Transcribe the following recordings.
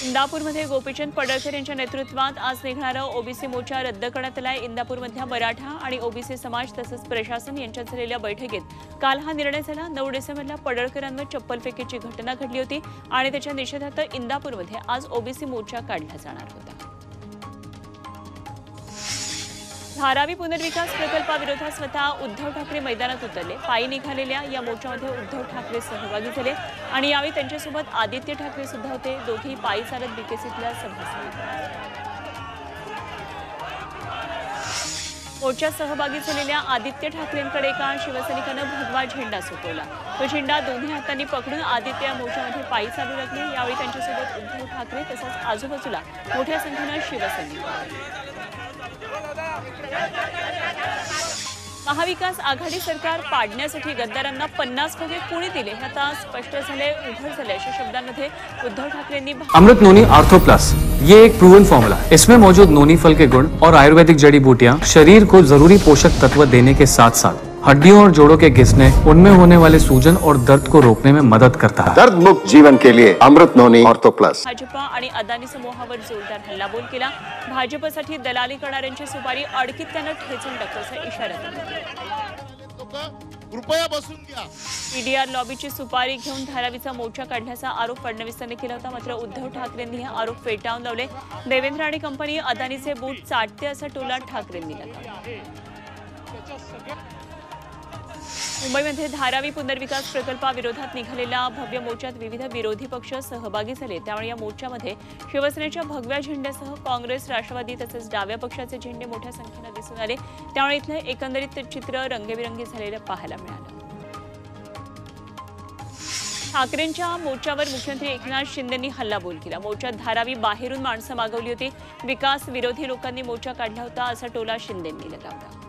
इंदापूरमध्ये गोपीचंद पडळकर यांच्या नेतृत्वात आज निघणारा ओबीसी मोर्चा रद्द करण्यात आलाय। इंदापूरमधल्या मराठा आणि ओबीसी समाज तसंच प्रशासन यांच्यात झालेल्या बैठकीत काल हा निर्णय झाला। 9 डिसेंबरला पडळकरांवर चप्पलफेकीची घटना घडली होती आणि त्याच्या निषेधार्थ इंदापूरमध्ये आज ओबीसी मोर्चा काढला जाणार होता। धारावी पुनर्विकास प्रकल्पाविरोधात स्वतः उद्धव ठाकरे मैदानात उतरले। पायी निघालेल्या या मोर्चामध्ये उद्धव ठाकरे सहभागी झाले आणि यावेळी त्यांच्यासोबत आदित्य ठाकरे सुद्धा होते। दोघेही पायी चालत बीकेसीतल्या सभा मोर्चात सहभागी झालेल्या आदित्य ठाकरेंकडे एका शिवसैनिकानं भगवा झेंडा सोपवला। तो झेंडा दोन्ही हातांनी पकडून आदित्य या मोर्चामध्ये पायी चालू लागले। यावेळी त्यांच्यासोबत उद्धव ठाकरे तसंच आजूबाजूला मोठ्या संख्येनं शिवसैनिक। महाविकास आघाडी सरकार पाडण्यासाठी गद्दारांना 50 खोके कोणी दिले हे आता स्पष्ट झाले, उघड झाले अशा शब्दांमध्ये उद्धव ठाकरेंनी अमृत नोनी आर्थो प्लस ये एक प्रूवन फॉर्मूला है। इसमें मौजूद नोनी फल के गुण और आयुर्वेदिक जड़ी बूटियां शरीर को जरूरी पोषक तत्व देने के साथ साथ हड्डियों और जोड़ों के घिसने, उनमें होने वाले सूजन और दर्द को रोकने में मदद करता है। दर्द मुक्त जीवन के लिए अमृत नोनी ऑर्थो प्लस। भाजपा आणि अदानी समूहावर जोरदार हल्लाबोल केला। भाजपसाठी दलाली करणाऱ्यांची सुपारी अडकीत त्यानं ठेचून टाकल्याचा इशारा दिला। कृपया बसून घ्या। ईडीआर लॉबीची सुपारी घेऊन धारावीचा मोर्चा काढण्याचा आरोप फडणवीसांनी केला होता, मात्र उद्धव ठाकरेंनी हे आरोप फेटाळून लावले। देवेंद्र आणि कंपनी अदानीचे बूट चाटते असा टोला ठाकरेंनी लगावला। मुंबईमध्ये धारावी पुनर्विकास प्रकल्पाविरोधात निघालेल्या भव्य मोर्चात विविध विरोधी पक्ष सहभागी झाले। त्यामुळे या मोर्चामध्ये शिवसेनेच्या भगव्या झेंड्यासह काँग्रेस, राष्ट्रवादी तसेच डाव्या पक्षाचे झेंडे मोठ्या संख्येने दिसून आले। त्यामुळे इथलं एकंदरीत चित्र रंगीबेरंगी झालेलं पाहायला मिळालं। ठाकरेंच्या मोर्चावर मुख्यमंत्री एकनाथ शिंदेंनी हल्लाबोल केला। मोर्चात धारावी बाहेरून माणसं मागवली होती। विकास विरोधी लोकांनी मोर्चा काढला होता असा टोला शिंदेंनी लगावला।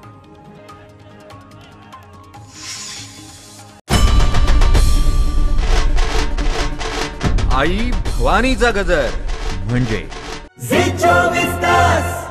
आई भवानीचा गजर म्हणजे झी 24 तास।